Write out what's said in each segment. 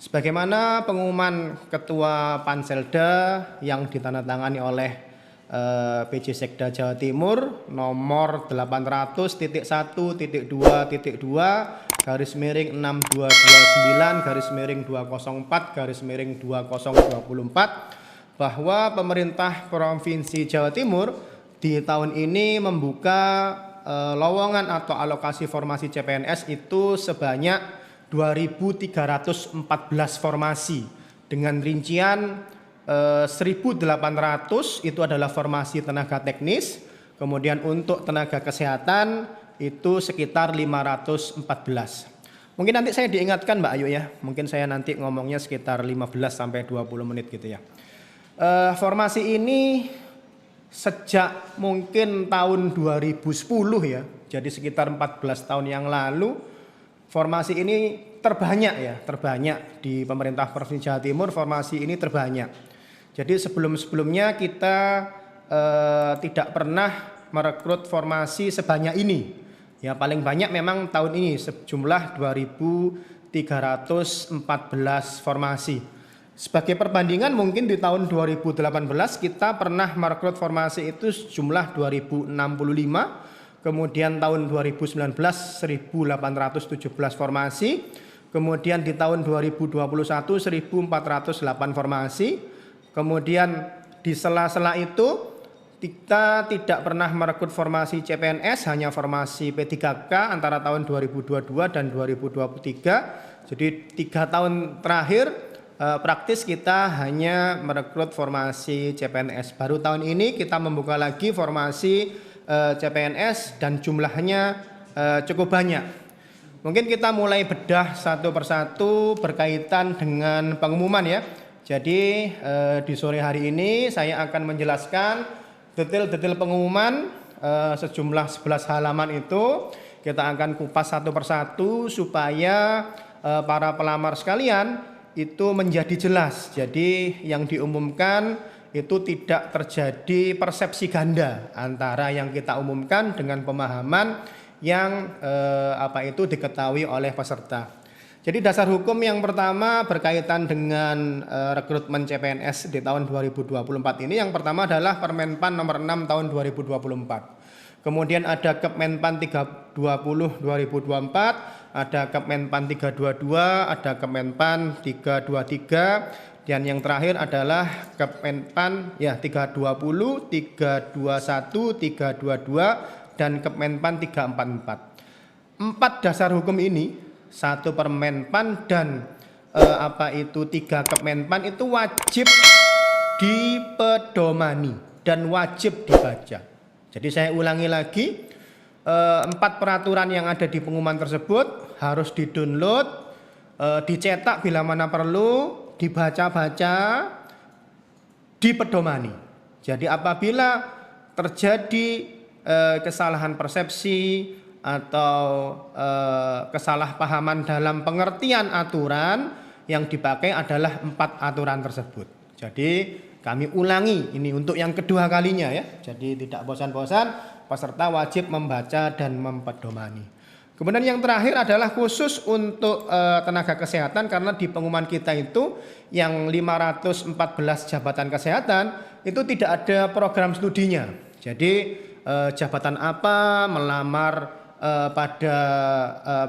Sebagaimana pengumuman Ketua Panselda yang ditandatangani oleh PJ Sekda Jawa Timur nomor 800.1.2.2/6229/2024 bahwa pemerintah Provinsi Jawa Timur di tahun ini membuka lowongan atau alokasi formasi CPNS itu sebanyak 2.314 formasi dengan rincian 1.800 itu adalah formasi tenaga teknis, kemudian untuk tenaga kesehatan itu sekitar 514. Mungkin nanti saya diingatkan Mbak Ayu ya, mungkin saya nanti ngomongnya sekitar 15-20 menit gitu ya. Formasi ini sejak mungkin tahun 2010 ya, jadi sekitar 14 tahun yang lalu formasi ini terbanyak di pemerintah Provinsi Jawa Timur. Formasi ini terbanyak. Jadi sebelumnya kita tidak pernah merekrut formasi sebanyak ini. Ya paling banyak memang tahun ini sejumlah 2.314 formasi. Sebagai perbandingan mungkin di tahun 2018 kita pernah merekrut formasi itu sejumlah 2.065. Kemudian tahun 2019 1.817 formasi, kemudian di tahun 2021 1.408 formasi, kemudian di sela-sela itu kita tidak pernah merekrut formasi CPNS, hanya formasi P3K antara tahun 2022 dan 2023. Jadi 3 tahun terakhir praktis kita hanya merekrut formasi CPNS. Baru tahun ini kita membuka lagi formasi CPNS dan jumlahnya cukup banyak. Mungkin kita mulai bedah satu persatu berkaitan dengan pengumuman ya. Jadi di sore hari ini saya akan menjelaskan detail-detail pengumuman sejumlah 11 halaman itu. Kita akan kupas satu persatu supaya para pelamar sekalian itu menjadi jelas. Jadi yang diumumkan itu tidak terjadi persepsi ganda antara yang kita umumkan dengan pemahaman yang diketahui oleh peserta. Jadi dasar hukum yang pertama berkaitan dengan rekrutmen CPNS di tahun 2024 ini, yang pertama adalah Permenpan nomor 6 tahun 2024. Kemudian ada Kemenpan 320 2024, ada Kemenpan 322, ada Kemenpan 323. Dan yang terakhir adalah Kemenpan 320, 321, 322 dan Kemenpan 344. 4 dasar hukum ini, 1 Permenpan dan 3 Kemenpan itu wajib dipedomani dan wajib dibaca. Jadi saya ulangi lagi, 4 peraturan yang ada di pengumuman tersebut harus di-download, dicetak bila mana perlu, dibaca-baca, dipedomani. Jadi apabila terjadi kesalahan persepsi atau kesalahpahaman dalam pengertian aturan, yang dipakai adalah 4 aturan tersebut. Jadi kami ulangi ini untuk yang kedua kalinya ya. Jadi tidak bosan-bosan, peserta wajib membaca dan mempedomani. Kemudian yang terakhir adalah khusus untuk tenaga kesehatan, karena di pengumuman kita itu yang 514 jabatan kesehatan itu tidak ada program studinya. Jadi jabatan apa melamar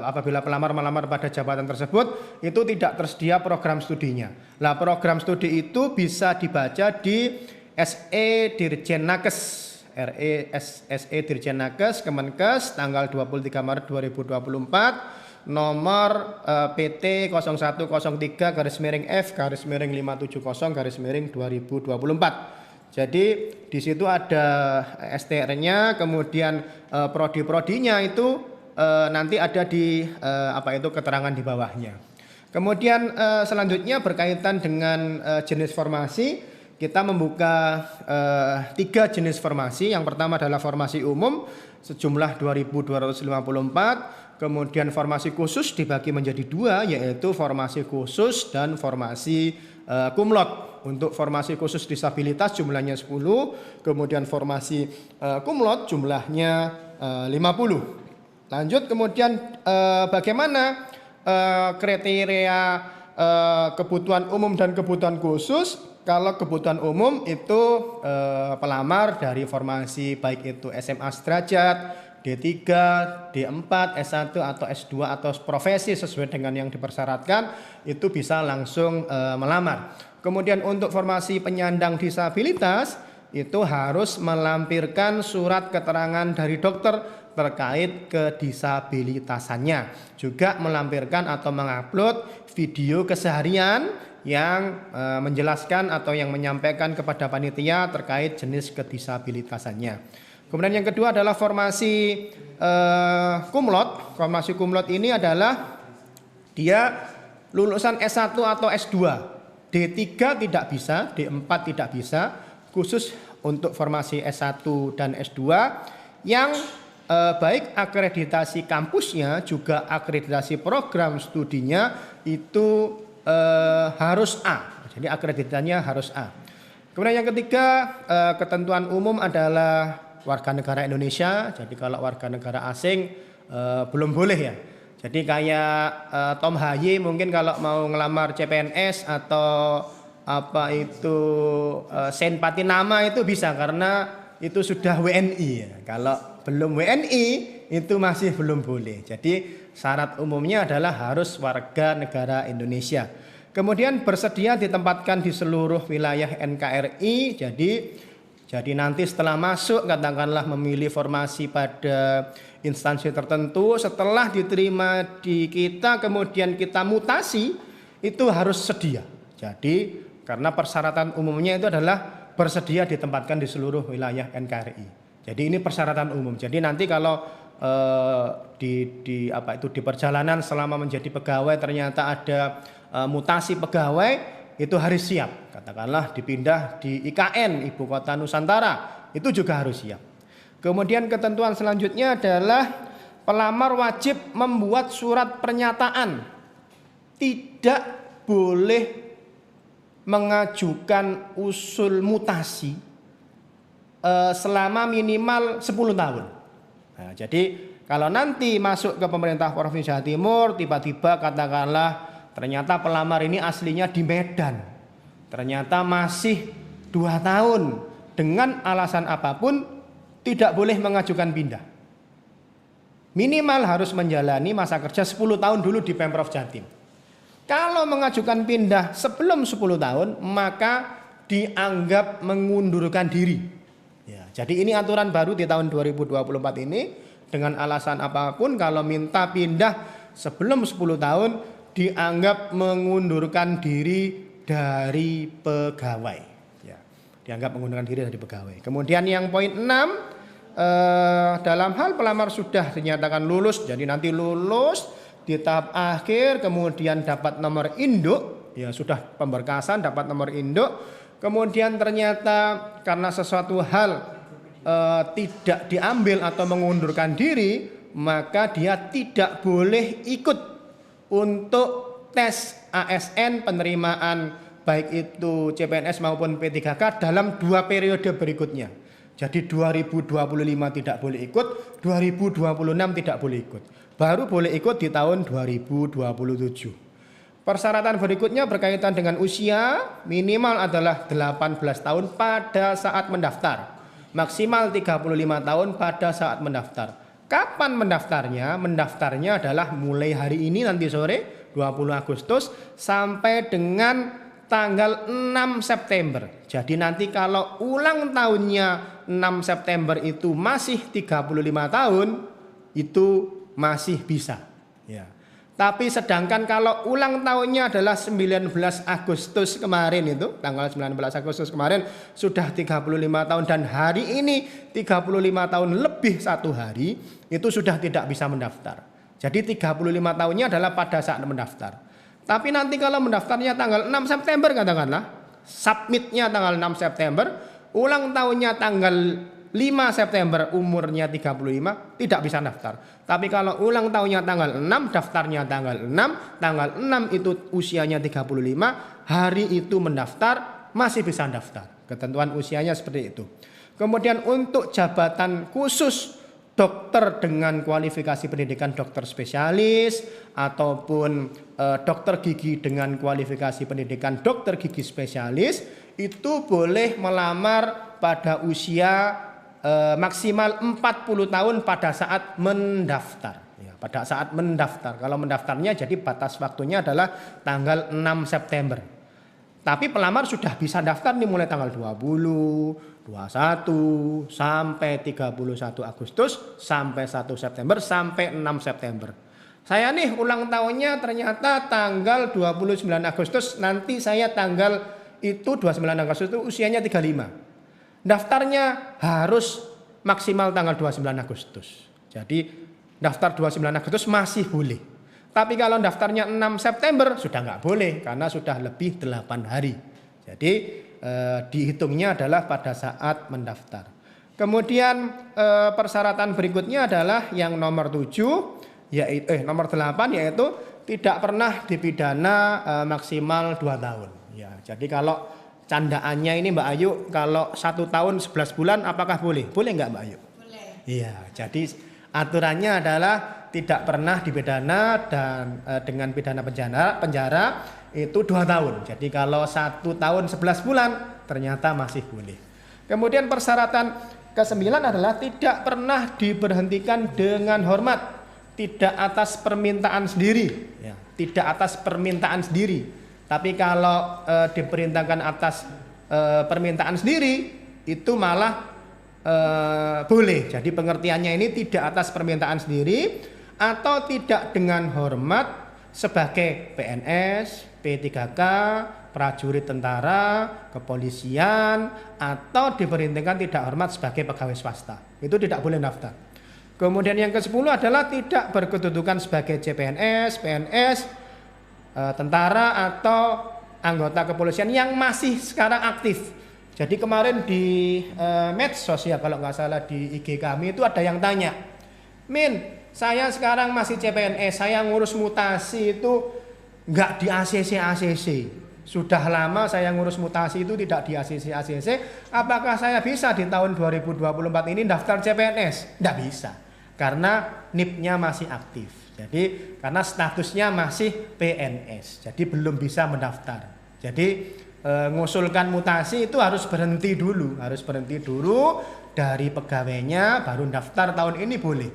apabila pelamar melamar pada jabatan tersebut itu tidak tersedia program studinya. Nah, program studi itu bisa dibaca di SE Dirjen Nakes. SE Dirjen Nakes Kemenkes tanggal 23 Maret 2024 nomor PT 0103-F-570-2024. Jadi di situ ada STR-nya, kemudian prodi-prodinya itu nanti ada di keterangan di bawahnya. Kemudian selanjutnya berkaitan dengan jenis formasi. Kita membuka 3 jenis formasi. Yang pertama adalah formasi umum sejumlah 2.254. Kemudian formasi khusus dibagi menjadi 2, yaitu formasi khusus dan formasi kumlot. Untuk formasi khusus disabilitas jumlahnya 10. Kemudian formasi kumlot jumlahnya 50. Lanjut kemudian bagaimana kriteria kebutuhan umum dan kebutuhan khusus. Kalau kebutuhan umum itu pelamar dari formasi baik itu SMA sederajat, D3, D4, S1 atau S2 atau profesi sesuai dengan yang dipersyaratkan itu bisa langsung melamar. Kemudian untuk formasi penyandang disabilitas itu harus melampirkan surat keterangan dari dokter terkait kedisabilitasannya. Juga melampirkan atau mengupload video keseharian yang menjelaskan atau yang menyampaikan kepada panitia terkait jenis kedisabilitasannya. Kemudian yang kedua adalah formasi kumlot. Formasi kumlot ini adalah dia lulusan S1 atau S2. D3 tidak bisa, D4 tidak bisa, khusus untuk formasi S1 dan S2 yang baik akreditasi kampusnya juga akreditasi program studinya itu harus A. Jadi akreditasinya harus A. Kemudian yang ketiga, ketentuan umum adalah warga negara Indonesia. Jadi kalau warga negara asing belum boleh ya. Jadi kayak Tom Haye mungkin kalau mau ngelamar CPNS atau apa itu Sen Patinama itu bisa karena itu sudah WNI ya. Kalau belum WNI itu masih belum boleh. Jadi syarat umumnya adalah harus warga negara Indonesia. Kemudian bersedia ditempatkan di seluruh wilayah NKRI. Jadi nanti setelah masuk katakanlah memilih formasi pada instansi tertentu, setelah diterima di kita kemudian kita mutasi itu harus sedia. Jadi karena persyaratan umumnya itu adalah bersedia ditempatkan di seluruh wilayah NKRI. Jadi ini persyaratan umum. Jadi nanti kalau di perjalanan selama menjadi pegawai ternyata ada mutasi pegawai itu harus siap. Katakanlah dipindah di IKN, Ibu Kota Nusantara, itu juga harus siap. Kemudian ketentuan selanjutnya adalah pelamar wajib membuat surat pernyataan tidak boleh mengajukan usul mutasi selama minimal 10 tahun. Nah, jadi kalau nanti masuk ke pemerintah Provinsi Jawa Timur tiba-tiba katakanlah ternyata pelamar ini aslinya di Medan, ternyata masih 2 tahun dengan alasan apapun tidak boleh mengajukan pindah. Minimal harus menjalani masa kerja 10 tahun dulu di Pemprov Jatim. Kalau mengajukan pindah sebelum 10 tahun maka dianggap mengundurkan diri. Ya, jadi ini aturan baru di tahun 2024 ini dengan alasan apapun kalau minta pindah sebelum 10 tahun dianggap mengundurkan diri dari pegawai. Ya, dianggap mengundurkan diri dari pegawai. Kemudian yang poin 6 dalam hal pelamar sudah dinyatakan lulus, jadi nanti lulus di tahap akhir kemudian dapat nomor induk, ya sudah pemberkasan dapat nomor induk, kemudian ternyata karena sesuatu hal tidak diambil atau mengundurkan diri, maka dia tidak boleh ikut untuk tes ASN penerimaan baik itu CPNS maupun P3K dalam 2 periode berikutnya. Jadi 2025 tidak boleh ikut, 2026 tidak boleh ikut. Baru boleh ikut di tahun 2027. Persyaratan berikutnya berkaitan dengan usia, minimal adalah 18 tahun pada saat mendaftar. Maksimal 35 tahun pada saat mendaftar. Kapan mendaftarnya? Mendaftarnya adalah mulai hari ini nanti sore 20 Agustus sampai dengan tanggal 6 September. Jadi nanti kalau ulang tahunnya 6 September itu masih 35 tahun, itu masih bisa. Ya. Tapi sedangkan kalau ulang tahunnya adalah 19 Agustus kemarin itu, tanggal 19 Agustus kemarin sudah 35 tahun dan hari ini 35 tahun lebih 1 hari, itu sudah tidak bisa mendaftar. Jadi 35 tahunnya adalah pada saat mendaftar. Tapi nanti kalau mendaftarnya tanggal 6 September katakanlah, submitnya tanggal 6 September, ulang tahunnya tanggal 5 September, umurnya 35, tidak bisa daftar. Tapi kalau ulang tahunnya tanggal 6, daftarnya tanggal 6, tanggal 6 itu usianya 35, hari itu mendaftar, masih bisa daftar. Ketentuan usianya seperti itu. Kemudian untuk jabatan khusus dokter dengan kualifikasi pendidikan dokter spesialis ataupun dokter gigi dengan kualifikasi pendidikan dokter gigi spesialis itu boleh melamar pada usia maksimal 40 tahun pada saat mendaftar. Ya, pada saat mendaftar. Kalau mendaftarnya jadi batas waktunya adalah tanggal 6 September. Tapi pelamar sudah bisa daftar nih mulai tanggal 20, 21, sampai 31 Agustus, sampai 1 September, sampai 6 September. Saya nih ulang tahunnya ternyata tanggal 29 Agustus, nanti saya tanggal itu 29 Agustus itu usianya 35. Daftarnya harus maksimal tanggal 29 Agustus. Jadi daftar 29 Agustus masih boleh. Tapi kalau daftarnya 6 September sudah nggak boleh karena sudah lebih 8 hari. Jadi dihitungnya adalah pada saat mendaftar. Kemudian persyaratan berikutnya adalah yang nomor 7 yaitu nomor 8 yaitu tidak pernah dipidana maksimal 2 tahun. Ya, jadi kalau candaannya ini Mbak Ayu, kalau 1 tahun 11 bulan apakah boleh? Boleh nggak Mbak Ayu? Boleh. Iya, jadi aturannya adalah tidak pernah dipidana dan dengan pidana penjara itu 2 tahun. Jadi kalau 1 tahun 11 bulan ternyata masih boleh. Kemudian persyaratan ke-9 adalah tidak pernah diberhentikan dengan hormat, tidak atas permintaan sendiri, ya, tidak atas permintaan sendiri. Tapi kalau diperintahkan atas permintaan sendiri itu malah boleh. Jadi pengertiannya ini tidak atas permintaan sendiri atau tidak dengan hormat sebagai PNS, P3K, prajurit tentara, kepolisian, atau diperintahkan tidak hormat sebagai pegawai swasta. Itu tidak boleh daftar. Kemudian yang ke-10 adalah tidak berkedudukan sebagai CPNS, PNS, tentara atau anggota kepolisian yang masih sekarang aktif. Jadi kemarin di medsos ya kalau nggak salah di IG kami itu ada yang tanya, Min, saya sekarang masih CPNS, saya ngurus mutasi itu nggak di ACC. Sudah lama saya ngurus mutasi itu tidak di ACC. Apakah saya bisa di tahun 2024 ini daftar CPNS? Nggak bisa, karena NIP-nya masih aktif. Jadi karena statusnya masih PNS, jadi belum bisa mendaftar. Jadi ngusulkan mutasi itu harus berhenti dulu dari pegawainya baru daftar tahun ini boleh.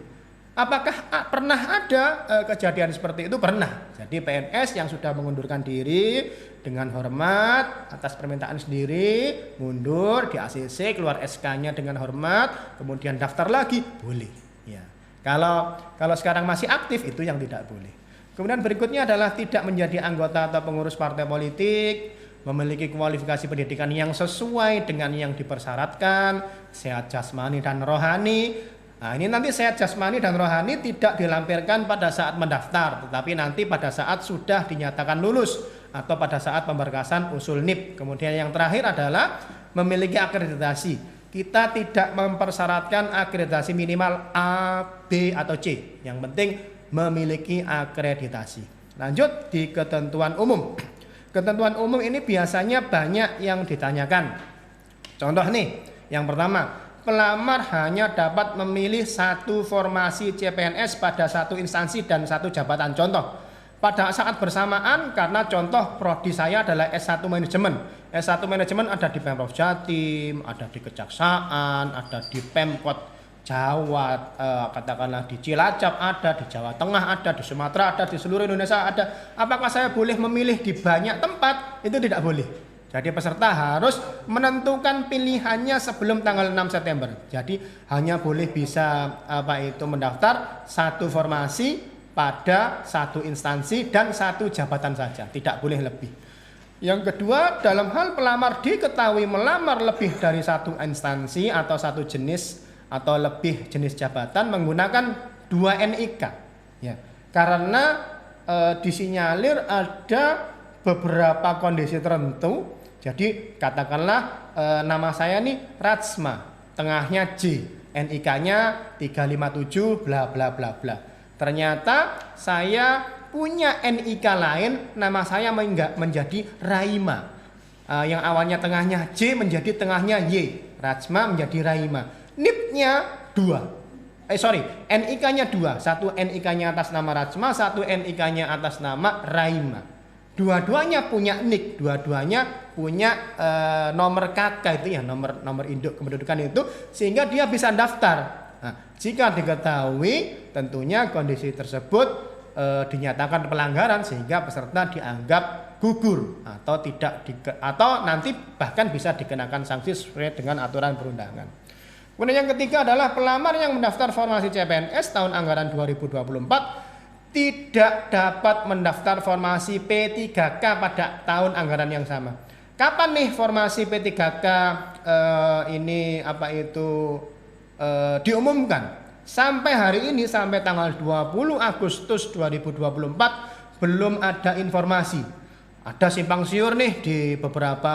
Apakah pernah ada kejadian seperti itu? Pernah. Jadi PNS yang sudah mengundurkan diri dengan hormat atas permintaan sendiri, mundur di ACC, keluar SK-nya dengan hormat, kemudian daftar lagi, boleh. Ya. Kalau sekarang masih aktif itu yang tidak boleh. Kemudian berikutnya adalah tidak menjadi anggota atau pengurus partai politik, memiliki kualifikasi pendidikan yang sesuai dengan yang dipersyaratkan, sehat jasmani dan rohani. Nah, ini nanti sehat jasmani dan rohani tidak dilampirkan pada saat mendaftar, tetapi nanti pada saat sudah dinyatakan lulus atau pada saat pemberkasan usul NIP. Kemudian yang terakhir adalah memiliki akreditasi. Kita tidak mempersyaratkan akreditasi minimal A, B, atau C. Yang penting memiliki akreditasi. Lanjut di ketentuan umum. Ketentuan umum ini biasanya banyak yang ditanyakan. Contoh nih, yang pertama, pelamar hanya dapat memilih satu formasi CPNS pada satu instansi dan satu jabatan. Contoh, pada saat bersamaan karena contoh prodi saya adalah S1 manajemen. S1 manajemen ada di Pemprov Jatim, ada di Kejaksaan, ada di Pemkot Jawa, katakanlah di Cilacap ada, di Jawa Tengah ada, di Sumatera ada, di seluruh Indonesia ada. Apakah saya boleh memilih di banyak tempat? Itu tidak boleh. Jadi peserta harus menentukan pilihannya sebelum tanggal 6 September. Jadi hanya boleh bisa mendaftar satu formasi pada satu instansi dan satu jabatan saja, tidak boleh lebih. Yang kedua, dalam hal pelamar diketahui melamar lebih dari satu instansi atau satu jenis atau lebih jenis jabatan menggunakan 2 NIK. Ya, karena disinyalir ada beberapa kondisi tertentu. Jadi katakanlah nama saya nih Ratsma, tengahnya J, NIK-nya 357 bla bla bla bla. Ternyata saya punya NIK lain, nama saya menjadi Raima. Yang awalnya tengahnya J menjadi tengahnya Y, Ratsma menjadi Raima. NIP-nya 2. NIK-nya 2, satu NIK-nya atas nama Rajma, satu NIK-nya atas nama Raima. Dua-duanya punya NIK, dua-duanya punya nomor KK itu ya, nomor induk kependudukan itu, sehingga dia bisa daftar. Nah, jika diketahui tentunya kondisi tersebut dinyatakan pelanggaran sehingga peserta dianggap gugur atau atau nanti bahkan bisa dikenakan sanksi sesuai dengan aturan perundangan. Kemudian yang ketiga adalah pelamar yang mendaftar formasi CPNS tahun anggaran 2024 tidak dapat mendaftar formasi P3K pada tahun anggaran yang sama. Kapan nih formasi P3K diumumkan? Sampai hari ini, sampai tanggal 20 Agustus 2024 belum ada informasi. Ada simpang siur nih di beberapa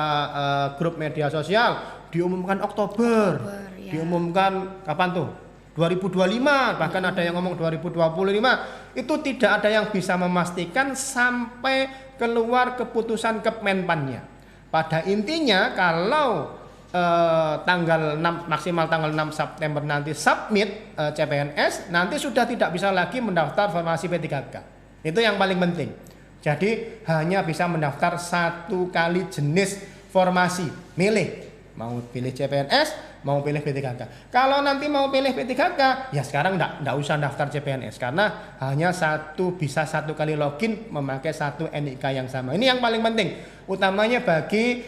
grup media sosial, diumumkan Oktober ya. Diumumkan kapan tuh? 2025, bahkan ada yang ngomong 2025. Itu tidak ada yang bisa memastikan sampai keluar keputusan Kemenpannya. Pada intinya kalau maksimal tanggal 6 September nanti submit CPNS, nanti sudah tidak bisa lagi mendaftar formasi P3K. Itu yang paling penting. Jadi hanya bisa mendaftar satu kali jenis formasi, milih mau pilih CPNS, mau pilih P3K. Kalau nanti mau pilih P3K, ya sekarang enggak usah daftar CPNS karena hanya bisa satu kali login memakai satu NIK yang sama. Ini yang paling penting, utamanya bagi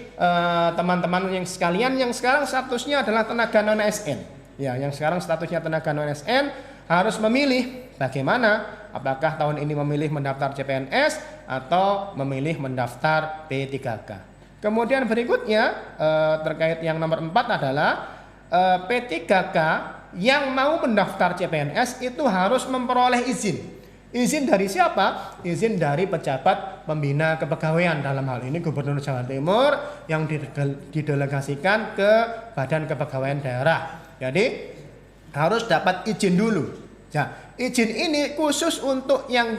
teman-teman yang sekalian yang sekarang statusnya adalah tenaga non ASN. Ya, yang sekarang statusnya tenaga non ASN harus memilih bagaimana, apakah tahun ini memilih mendaftar CPNS atau memilih mendaftar P3K. Kemudian berikutnya terkait yang nomor 4 adalah P3K yang mau mendaftar CPNS itu harus memperoleh izin. Izin dari siapa? Izin dari pejabat pembina kepegawaian, dalam hal ini Gubernur Jawa Timur yang didelegasikan ke Badan Kepegawaian Daerah. Jadi harus dapat izin dulu. Nah, izin ini khusus untuk yang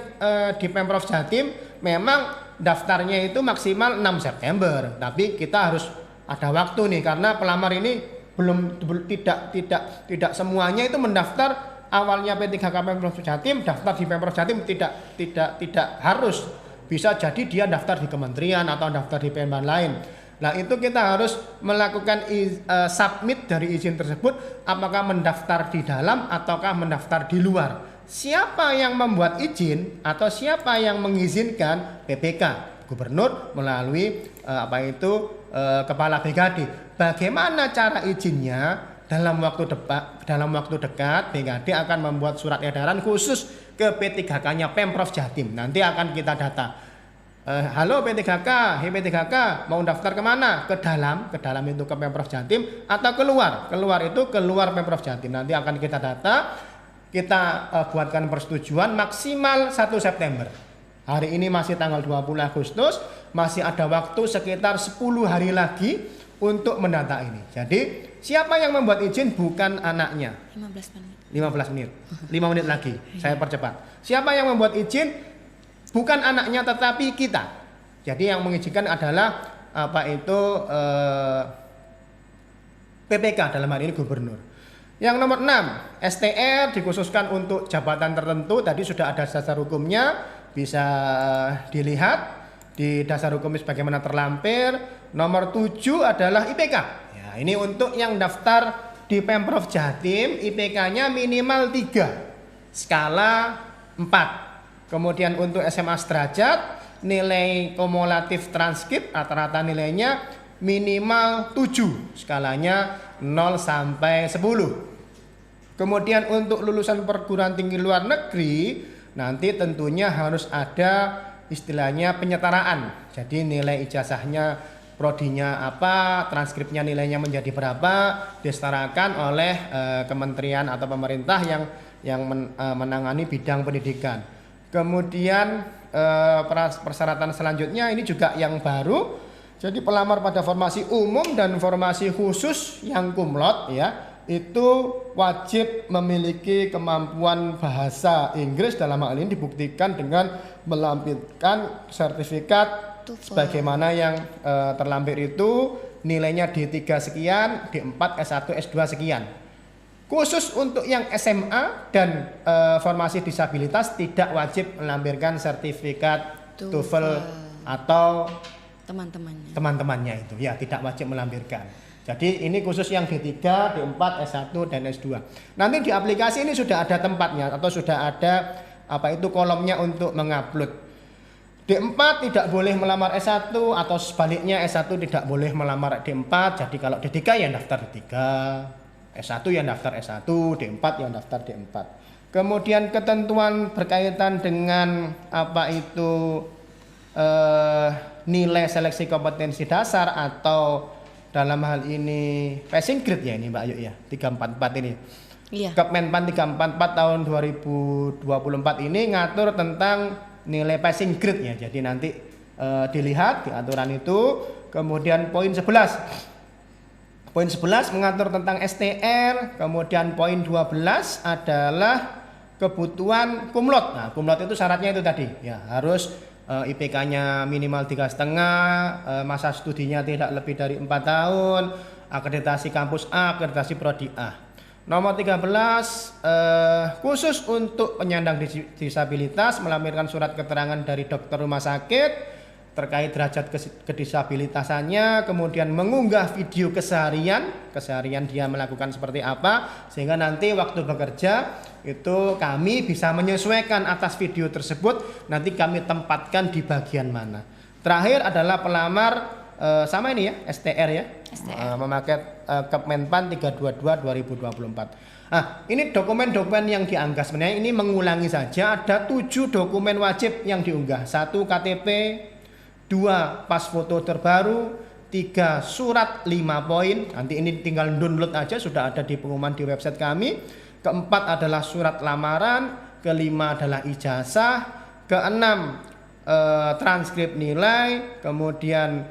di Pemprov Jatim memang daftarnya itu maksimal 6 September, tapi kita harus ada waktu nih karena pelamar ini tidak semuanya itu mendaftar awalnya P3K Pemprov Jatim, daftar di Pemprov Jatim tidak harus, bisa jadi dia daftar di kementerian atau daftar di Pemban lain. Nah, itu kita harus melakukan submit dari izin tersebut, apakah mendaftar di dalam ataukah mendaftar di luar. Siapa yang membuat izin atau siapa yang mengizinkan? PPK, Gubernur melalui Kepala BKD. Bagaimana cara izinnya? Dalam waktu dekat BKD akan membuat surat edaran khusus ke P3K-nya Pemprov Jatim. Nanti akan kita data. Halo P3K, hei P3K, mau daftar kemana? Ke dalam itu ke Pemprov Jatim atau keluar? Keluar itu keluar Pemprov Jatim. Nanti akan kita data. Kita buatkan persetujuan maksimal 1 September. Hari ini masih tanggal 20 Agustus, masih ada waktu sekitar 10 hari lagi untuk mendata ini. Jadi siapa yang membuat izin bukan anaknya. 15 menit 5 menit lagi, saya percepat. Siapa yang membuat izin bukan anaknya tetapi kita. Jadi yang mengizinkan adalah PPK, dalam hal ini Gubernur. Yang nomor 6, STR dikhususkan untuk jabatan tertentu. Tadi sudah ada dasar hukumnya, bisa dilihat di dasar hukum sebagaimana terlampir. Nomor 7 adalah IPK. Ya, ini untuk yang daftar di Pemprov Jatim, IPK-nya minimal 3, skala 4. Kemudian untuk SMA sederajat, nilai kumulatif transkrip rata-rata nilainya minimal 7, skalanya 0 sampai 10. Kemudian untuk lulusan perguruan tinggi luar negeri nanti tentunya harus ada istilahnya penyetaraan. Jadi nilai ijazahnya, prodinya apa, transkripnya nilainya menjadi berapa, disetarakan oleh kementerian atau pemerintah yang menangani bidang pendidikan. Kemudian persyaratan selanjutnya ini juga yang baru. Jadi pelamar pada formasi umum dan formasi khusus yang kumlot ya, itu wajib memiliki kemampuan bahasa Inggris, dalam hal ini dibuktikan dengan melampirkan sertifikat sebagaimana yang terlampir itu nilainya D3 sekian, D4, S1, S2 sekian. Khusus untuk yang SMA dan formasi disabilitas tidak wajib melampirkan sertifikat TOEFL atau teman-temannya itu ya, tidak wajib melampirkan. Jadi ini khusus yang D3, D4, S1 dan S2. Nanti di aplikasi ini sudah ada tempatnya atau sudah ada kolomnya untuk mengupload. D4 tidak boleh melamar S1 atau sebaliknya S1 tidak boleh melamar D4. Jadi kalau D3 ya daftar D3, S1 yang daftar S1, D4 yang daftar D4. Kemudian ketentuan berkaitan dengan nilai seleksi kompetensi dasar atau dalam hal ini passing grade ya ini Mbak Ayu ya, 344 ini. Iya. Kemenpan 344 tahun 2024 ini ngatur tentang nilai passing grade ya. Jadi nanti dilihat di aturan itu. Kemudian poin 11. Poin 11 mengatur tentang STR, kemudian poin 12 adalah kebutuhan kumlot. Nah, kumlot itu syaratnya itu tadi ya, harus IPK-nya minimal 3,5, masa studinya tidak lebih dari 4 tahun, akreditasi kampus A, akreditasi prodi A. Nomor 13, khusus untuk penyandang disabilitas melampirkan surat keterangan dari dokter rumah sakit terkait derajat kedisabilitasannya, kemudian mengunggah video keseharian dia melakukan seperti apa, sehingga nanti waktu bekerja itu kami bisa menyesuaikan atas video tersebut, nanti kami tempatkan di bagian mana. Terakhir adalah pelamar sama ini ya, STR ya, memakai Kemenpan 322 2024. Nah, ini dokumen-dokumen yang dianggap sebenarnya ini mengulangi saja, ada 7 dokumen wajib yang diunggah. 1 KTP, 2 pas foto terbaru, 3 surat 5 poin. Nanti ini tinggal download aja, sudah ada di pengumuman di website kami. Keempat adalah surat lamaran, kelima adalah ijazah, keenam transkrip nilai, kemudian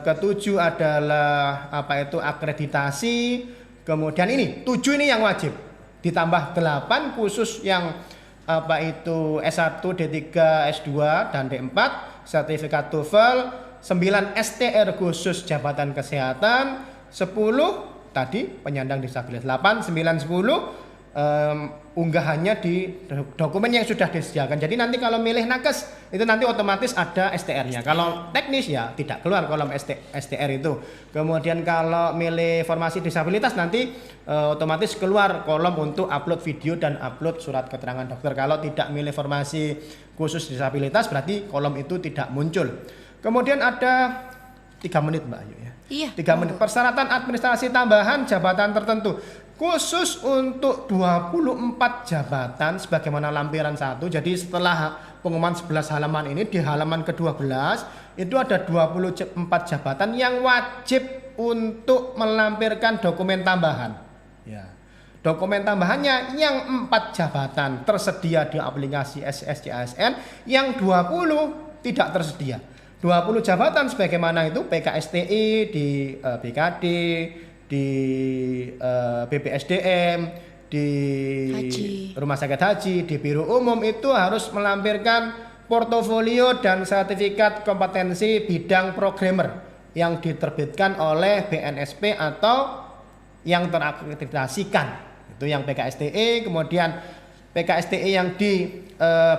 ketujuh adalah akreditasi. Kemudian ini 7 ini yang wajib. Ditambah 8 khusus yang S1, D3, S2 dan D4, sertifikat TOEFL, 9 STR khusus jabatan kesehatan, 10 tadi penyandang disabilitas, 8, 9, 10 unggahannya di dokumen yang sudah disediakan. Jadi nanti kalau milih nakes itu nanti otomatis ada STR-nya. Kalau teknis ya tidak keluar kolom STR itu. Kemudian kalau milih formasi disabilitas nanti otomatis keluar kolom untuk upload video dan upload surat keterangan dokter. Kalau tidak milih formasi khusus disabilitas berarti kolom itu tidak muncul. Kemudian ada 3 menit Mbak Ayu ya. Iya. 3 menit persyaratan administrasi tambahan jabatan tertentu. Khusus untuk 24 jabatan sebagaimana lampiran 1. Jadi setelah pengumuman 11 halaman ini di halaman ke-12 itu ada 24 jabatan yang wajib untuk melampirkan dokumen tambahan. Ya. Dokumen tambahannya yang 4 jabatan tersedia di aplikasi SSCASN, yang 20 tidak tersedia. 20 jabatan sebagaimana itu PKSTI di BKD, di BPSDM, di Rumah Sakit Haji, di Biro Umum itu harus melampirkan portofolio dan sertifikat kompetensi bidang programmer yang diterbitkan oleh BNSP atau yang terakreditasikan. Itu yang PKSTI, kemudian PKSTI yang di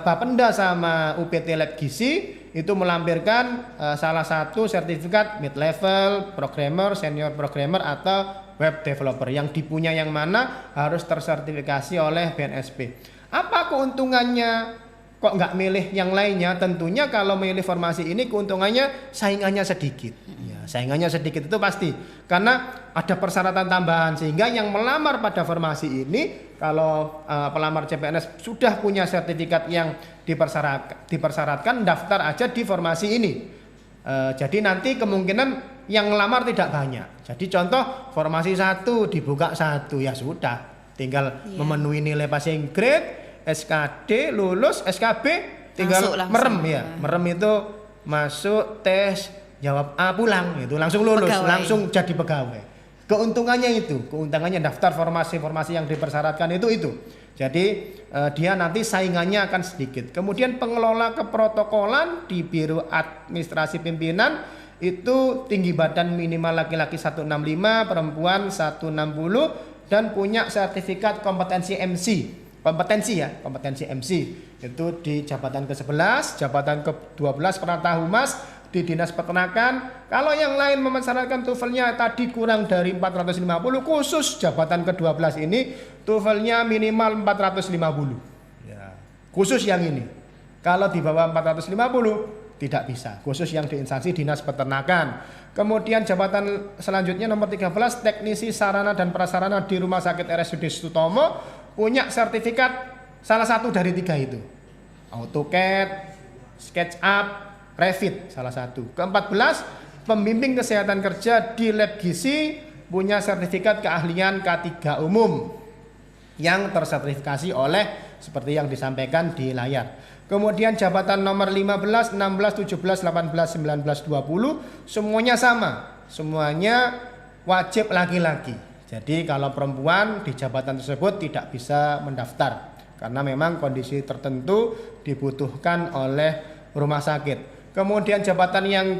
Bapenda sama UPT Lab Gizi itu melampirkan salah satu sertifikat mid level programmer, senior programmer atau web developer. Yang dipunya yang mana harus tersertifikasi oleh BNSP. Apa keuntungannya kok nggak milih yang lainnya? Tentunya kalau milih formasi ini keuntungannya saingannya sedikit. Ya, saingannya sedikit itu pasti karena ada persyaratan tambahan, sehingga yang melamar pada formasi ini kalau pelamar CPNS sudah punya sertifikat yang dipersyaratkan daftar aja di formasi ini. Jadi nanti kemungkinan yang ngelamar tidak banyak. Jadi contoh formasi 1 dibuka 1 ya sudah, tinggal memenuhi nilai passing grade, SKD lulus, SKB tinggal langsung, merem ya. Merem itu masuk tes, jawab A pulang itu langsung lulus, pegawai. Langsung jadi pegawai. Keuntungannya itu, keuntungannya daftar formasi-formasi yang dipersyaratkan itu. Jadi dia nanti saingannya akan sedikit. Kemudian pengelola keprotokolan di Biro Administrasi Pimpinan itu tinggi badan minimal laki-laki 165, perempuan 160, dan punya sertifikat kompetensi MC. Kompetensi MC. Itu di jabatan ke-11, jabatan ke-12 Penata Humas di Dinas Peternakan. Kalau yang lain memensyaratkan TOEFL-nya tadi kurang dari 450, khusus jabatan ke-12 ini TOEFL-nya minimal 450. Ya, khusus yang ini. Kalau di bawah 450 tidak bisa, khusus yang di instansi Dinas Peternakan. Kemudian jabatan selanjutnya nomor 13, teknisi sarana dan prasarana di Rumah Sakit RSUD Sutomo, punya sertifikat salah satu dari 3 itu. AutoCAD, SketchUp, Revit salah satu. Ke-14, pembimbing kesehatan kerja di lab gizi, punya sertifikat keahlian K3 umum yang tersertifikasi oleh seperti yang disampaikan di layar. Kemudian jabatan nomor 15, 16, 17, 18, 19, 20 semuanya sama. Semuanya wajib laki-laki. Jadi kalau perempuan di jabatan tersebut tidak bisa mendaftar karena memang kondisi tertentu dibutuhkan oleh rumah sakit. Kemudian jabatan yang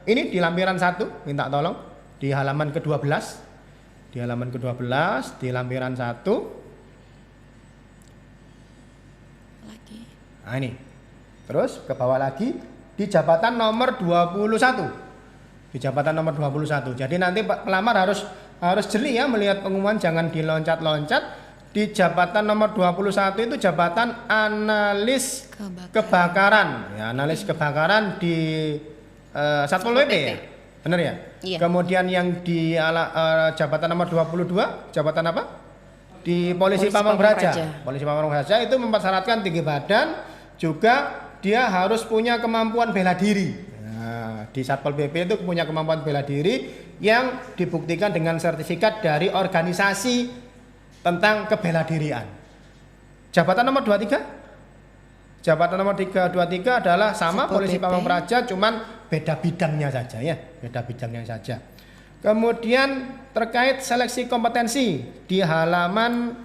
ini di lampiran 1, minta tolong di halaman ke-12. Di halaman ke-12 di lampiran 1. Nah ini, terus ke bawah lagi di jabatan nomor 21. Di jabatan nomor 21. Jadi nanti pelamar harus jeli ya melihat pengumuman, jangan diloncat-loncat. Di jabatan nomor 21 itu jabatan analis kebakaran. Ya, analis kebakaran di Satpol PP ya. Benar ya? Iya. Kemudian yang di jabatan nomor 22, jabatan apa? Di Polisi Pamong Praja. Polisi Pamong Praja itu mempersyaratkan tinggi badan, juga dia harus punya kemampuan bela diri. Nah, di Satpol PP itu punya kemampuan bela diri yang dibuktikan dengan sertifikat dari organisasi tentang kebeladirian. Jabatan nomor 23? Jabatan nomor 23 adalah sama Satpol Polisi Pamong Praja, cuman beda bidangnya saja ya, beda bidangnya saja. Kemudian terkait seleksi kompetensi di halaman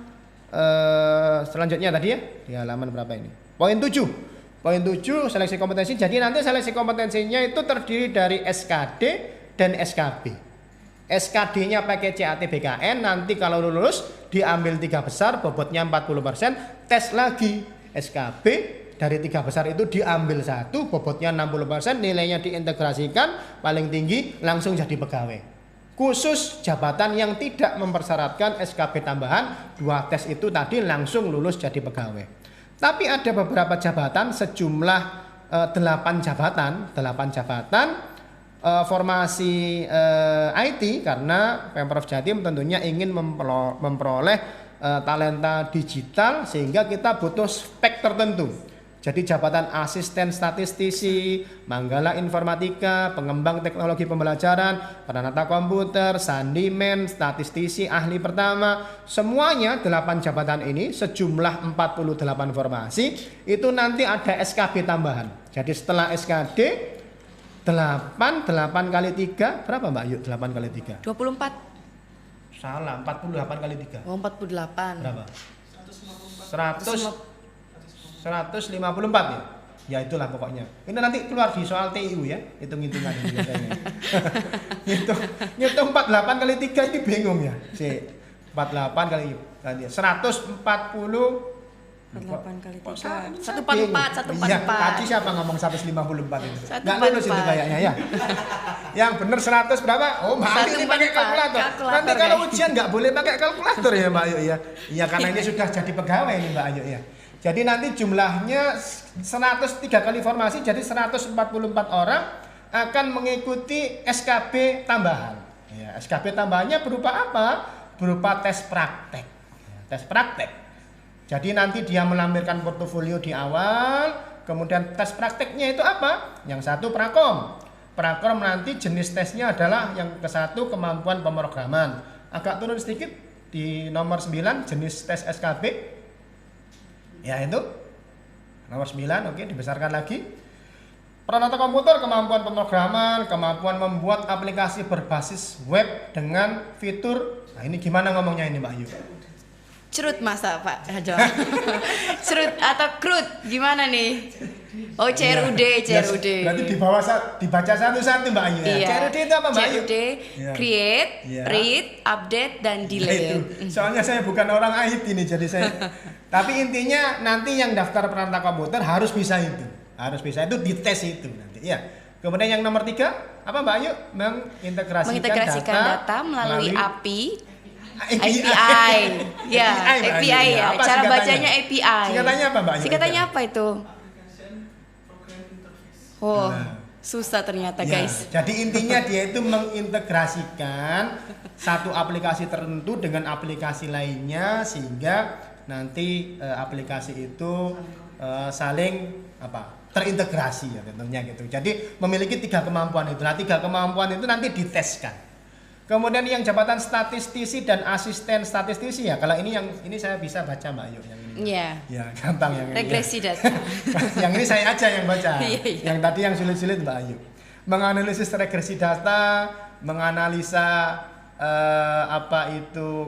selanjutnya tadi ya, di halaman berapa ini? Poin 7. Poin 7 seleksi kompetensi. Jadi nanti seleksi kompetensinya itu terdiri dari SKD dan SKB. SKD-nya pakai CAT-BKN, nanti kalau lulus diambil 3 besar, bobotnya 40%, tes lagi. SKB dari 3 besar itu diambil 1, bobotnya 60%, nilainya diintegrasikan, paling tinggi langsung jadi pegawai. Khusus jabatan yang tidak mempersyaratkan SKB tambahan, 2 tes itu tadi langsung lulus jadi pegawai. Tapi ada beberapa jabatan, sejumlah 8 jabatan formasi IT, karena Pemprov Jatim tentunya ingin memperoleh talenta digital, sehingga kita butuh spek tertentu. Jadi jabatan asisten statistisi, Manggala Informatika, pengembang teknologi pembelajaran, penata komputer, sandiman, statistisi ahli pertama, semuanya 8 jabatan ini sejumlah 48 formasi, itu nanti ada SKB tambahan. Jadi setelah SKD 8 kali 3 berapa Mbak Yuk? 8 kali 3? 24. Salah, 48 kali 3. Oh, 48. Berapa? 154 ya? Ya itulah pokoknya. Ini nanti keluar di soal TIU ya, hitung-hitungan ini biasanya. Ngitung 48 kali 3 ini bingung ya. 48 kali 140 48 kali 3. 144. Iya, tadi siapa ngomong 154 itu? Enggak lulus itu kayaknya ya. Yang benar 100 berapa? Oh, Mbak Ayu ini pakai kalkulator. Nanti kalau ujian enggak boleh pakai kalkulator ya, Mbak Ayu ya. Iya, karena ini sudah jadi pegawai nih Mbak Ayu ya. Jadi nanti jumlahnya 103 kali formasi, jadi 144 orang akan mengikuti SKB tambahan. Ya, SKB tambahannya berupa apa? Berupa tes praktek. Ya, tes praktek. Jadi nanti dia melampirkan portofolio di awal, kemudian tes prakteknya itu apa? Yang satu prakom. Prakom nanti jenis tesnya adalah yang ke-1 kemampuan pemrograman. Agak turun sedikit di nomor 9 jenis tes SKB. Ya itu nomor 9, oke, dibesarkan lagi. Penata komputer, kemampuan pemrograman, kemampuan membuat aplikasi berbasis web dengan fitur. Nah ini gimana ngomongnya ini Mbak Ayu? Cerut masa Pak Hajo? Cerut atau krut? Gimana nih? Oh CRUD, CRUD. Berarti dibaca satu-satu Mbak Ayu ya. Iya. CRUD itu apa Mbak Ayu? CRUD, create, read, update, dan Nah, delete. itu. Soalnya saya bukan orang IT nih, jadi saya. Tapi intinya nanti yang daftar perantau komputer harus bisa itu, dites itu nanti. Ya. Kemudian yang nomor 3 apa Mbak Ayu? Mengintegrasikan data melalui API. API. Ya, API ya. Cara bacanya API. Singkatannya apa Mbak Ayu? Singkatannya apa itu? Oh, susah ternyata Ya, guys. jadi intinya dia itu mengintegrasikan satu aplikasi tertentu dengan aplikasi lainnya sehingga nanti aplikasi itu saling terintegrasi ya tentunya gitu. Jadi memiliki 3 kemampuan itu. Nah, 3 kemampuan itu nanti diteskan. Kemudian yang jabatan statistisi dan asisten statistisi ya. Kalau ini saya bisa baca Mbak Ayu yang ini. Iya. Ya, gampang yang ini. Regresi data. Yang ini saya aja yang baca. Iya. Yang tadi yang sulit-sulit Mbak Ayu. Menganalisis regresi data, menganalisa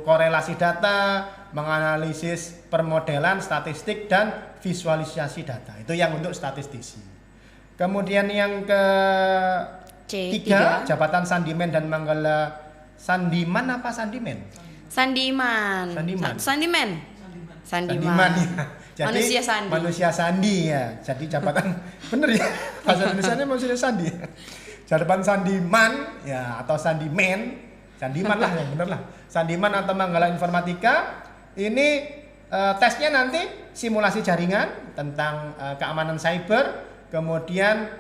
korelasi data, menganalisis permodelan statistik dan visualisasi data. Itu yang untuk statistisi. Kemudian yang ketiga, jabatan sandiman dan manggala. Sandiman apa sandimen? Sandiman. Sandiman ya. Jadi manusia sandi ya. Jadi jabatan bener ya. Bahasa Indonesianya manusia sandi. Jabatan sandiman ya atau sandiman. Sandiman lah yang bener lah. Sandiman atau manggala informatika. Ini tesnya nanti simulasi jaringan tentang keamanan cyber, kemudian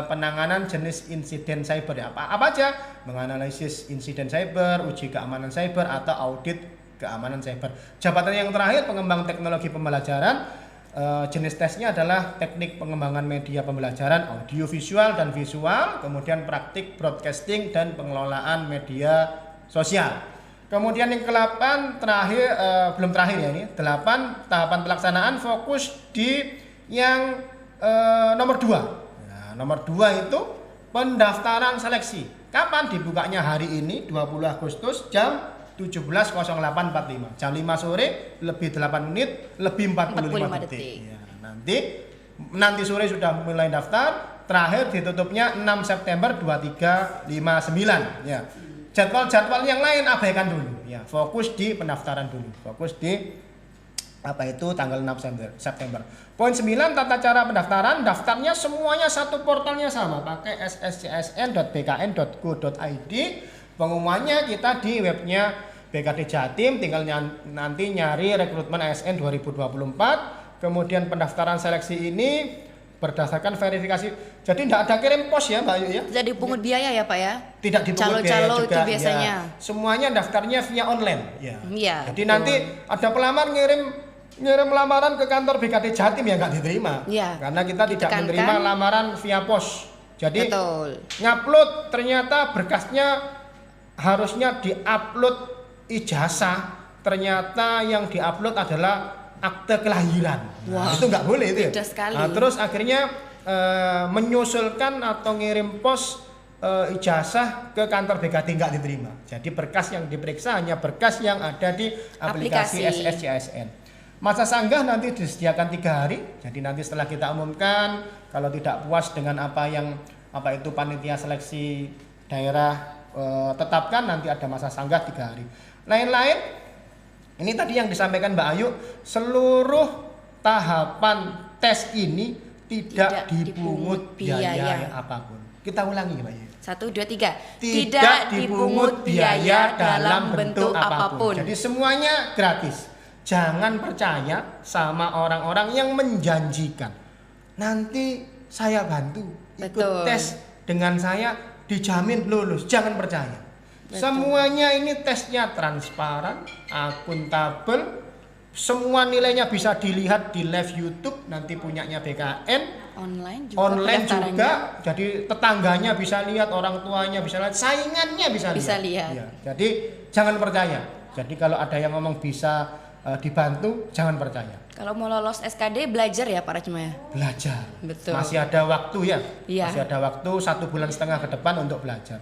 penanganan jenis insiden cyber ya. Apa aja? Menganalisis insiden cyber, uji keamanan cyber atau audit keamanan cyber. Jabatan yang terakhir pengembang teknologi pembelajaran. Jenis tesnya adalah teknik pengembangan media pembelajaran audio visual dan visual, kemudian praktik broadcasting dan pengelolaan media sosial. Kemudian yang ke-8 terakhir belum terakhir ya ini. 8 tahapan pelaksanaan fokus di yang nomor 2. Nah, nomor 2 itu pendaftaran seleksi. Kapan dibukanya hari ini 20 Agustus jam 17.08.45. Jam 5 sore lebih 8 menit lebih 45 detik. Ya, nanti sore sudah mulai daftar, terakhir ditutupnya 6 September 2359 ya. Jadwal yang lain abaikan dulu ya. Fokus di pendaftaran dulu. Fokus di tanggal 6 September. Poin 9 tata cara pendaftaran. Daftarnya semuanya satu portalnya sama, pakai sscsn.bkn.go.id. Pengumumannya kita di webnya BKD Jatim, tinggal nanti nyari rekrutmen ASN 2024. Kemudian pendaftaran seleksi ini berdasarkan verifikasi. Jadi tidak ada kirim pos ya Mbak Ayu ya. Tidak dipungut biaya ya Pak ya? Tidak dipungut biaya juga. Itu biasanya. Ya. Semuanya daftarnya via online ya. Iya. Jadi nanti ada pelamar ngirim lamaran ke kantor BKD Jatim ya nggak diterima. Ya. Karena kita tidak menerima lamaran via pos. Jadi ngupload ternyata berkasnya harusnya diupload ijazah, ternyata yang diupload adalah akte kelahiran. Nah, itu nggak boleh itu ya. Nah, terus akhirnya menyusulkan atau ngirim pos ijazah ke kantor BKD nggak diterima. Jadi berkas yang diperiksa hanya berkas yang ada di aplikasi SSCSN. Masa sanggah nanti disediakan 3 hari. Jadi nanti setelah kita umumkan, kalau tidak puas dengan apa itu panitia seleksi daerah tetapkan, nanti ada masa sanggah 3 hari. Lain-lain, ini tadi yang disampaikan Mbak Ayu, seluruh tahapan tes ini tidak dipungut biaya apapun. Kita ulangi Mbak Ayu. 1, 2, 3. Tidak dipungut biaya dalam bentuk apapun. Jadi semuanya gratis. Jangan percaya sama orang-orang yang menjanjikan. Nanti saya bantu ikut tes dengan saya dijamin lulus. Jangan percaya. Semuanya ini tesnya transparan, akuntabel. Semua nilainya bisa dilihat di live YouTube nanti punyanya BKN. Online juga. Jadi tetangganya bisa lihat, orang tuanya bisa lihat, saingannya bisa lihat. Ya, jadi jangan percaya. Jadi kalau ada yang ngomong bisa dibantu, jangan percaya. Kalau mau lolos SKD belajar ya Pak Rajma ya? Belajar. Betul. Masih ada waktu ya? Iya. Masih ada waktu 1,5 bulan ke depan untuk belajar.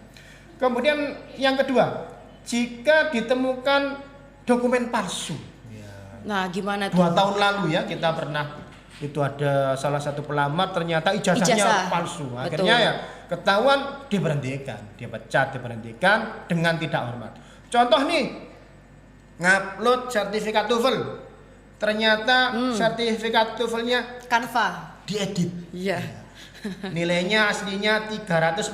Kemudian yang kedua, jika ditemukan dokumen palsu. Ya, Nah, gimana tuh? 2 tahun lalu ya kita pernah itu ada salah satu pelamar ternyata ijazahnya palsu. Akhirnya ya ketahuan diberhentikan, dipecat, diberhentikan dengan tidak hormat. Contoh nih, ngupload sertifikat TOEFL. Ternyata sertifikat TOEFL-nya Canva diedit. iya Nilainya aslinya 347.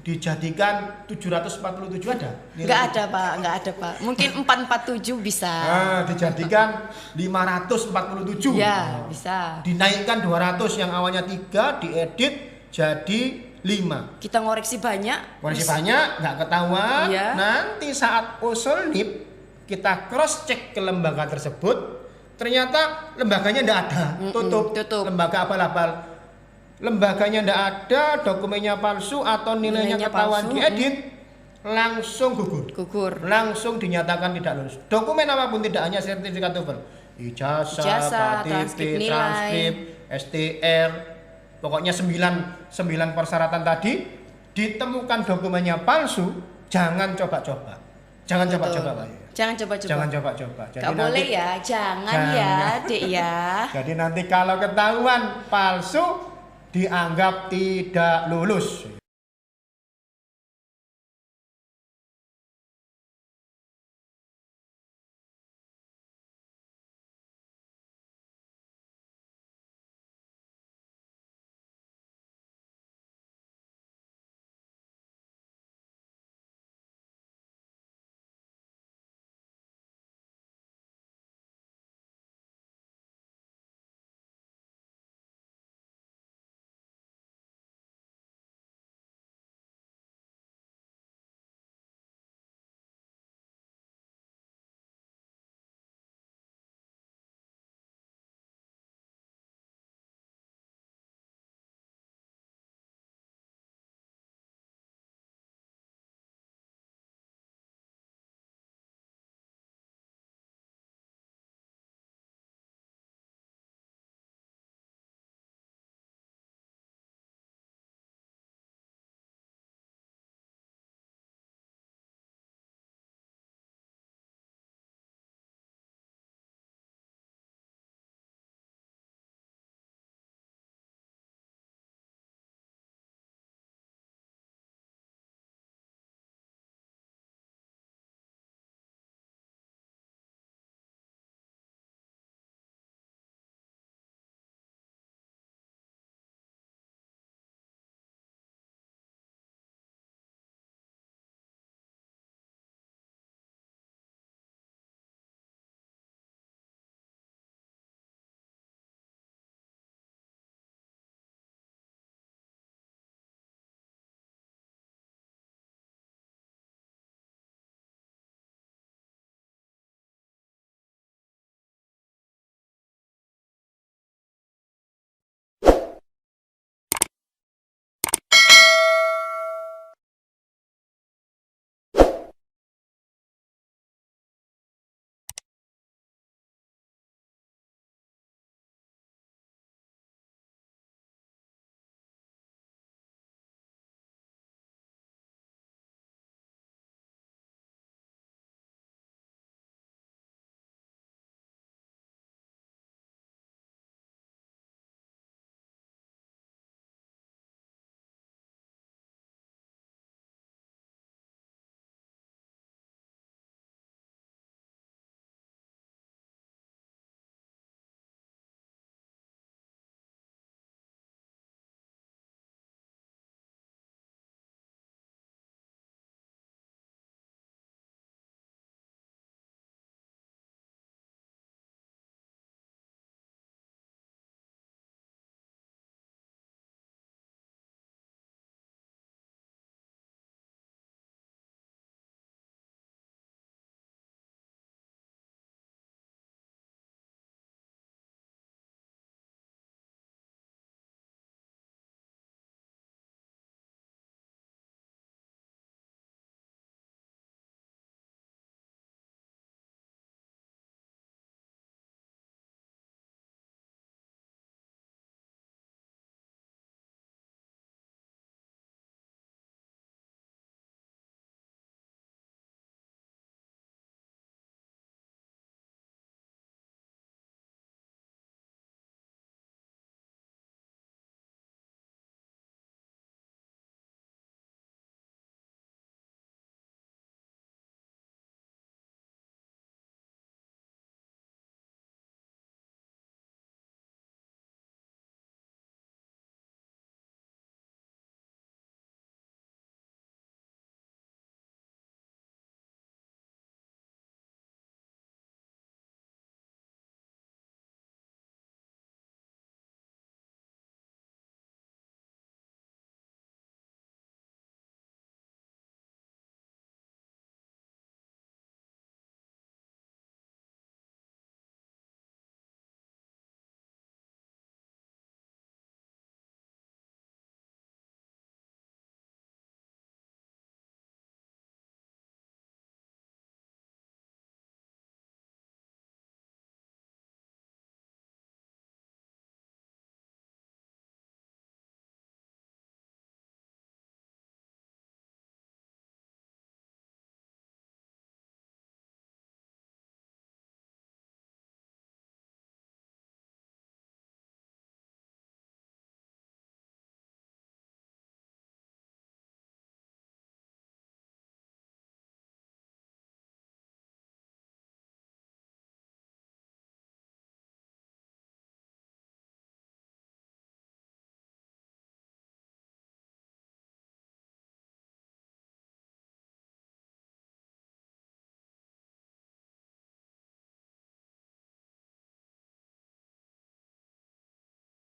Dijadikan 747 ada? nggak ada pak mungkin 447 bisa Dijadikan 547. ya bisa Dinaikkan 200 yang awalnya 3 diedit jadi 5. kita ngoreksi banyak Koreksi banyak nggak ketahuan. Iya. Nanti saat usul NIP kita cross check ke lembaga tersebut, ternyata lembaganya nggak ada, tutup. Lembaga abal-abal. Lembaganya nggak ada, dokumennya palsu atau nilainya ketahuan palsu, diedit, langsung gugur. Langsung dinyatakan tidak lulus. Dokumen apapun, tidak hanya sertifikat TOEFL, ijazah, KTP, transkrip, STR, pokoknya 9 persyaratan tadi ditemukan dokumennya palsu, jangan coba-coba. Jangan coba-coba, Pak. Jangan coba-coba. Jangan coba-coba. Jadi Gak boleh ya, jangan ya, Dek ya. Jadi nanti kalau ketahuan palsu dianggap tidak lulus.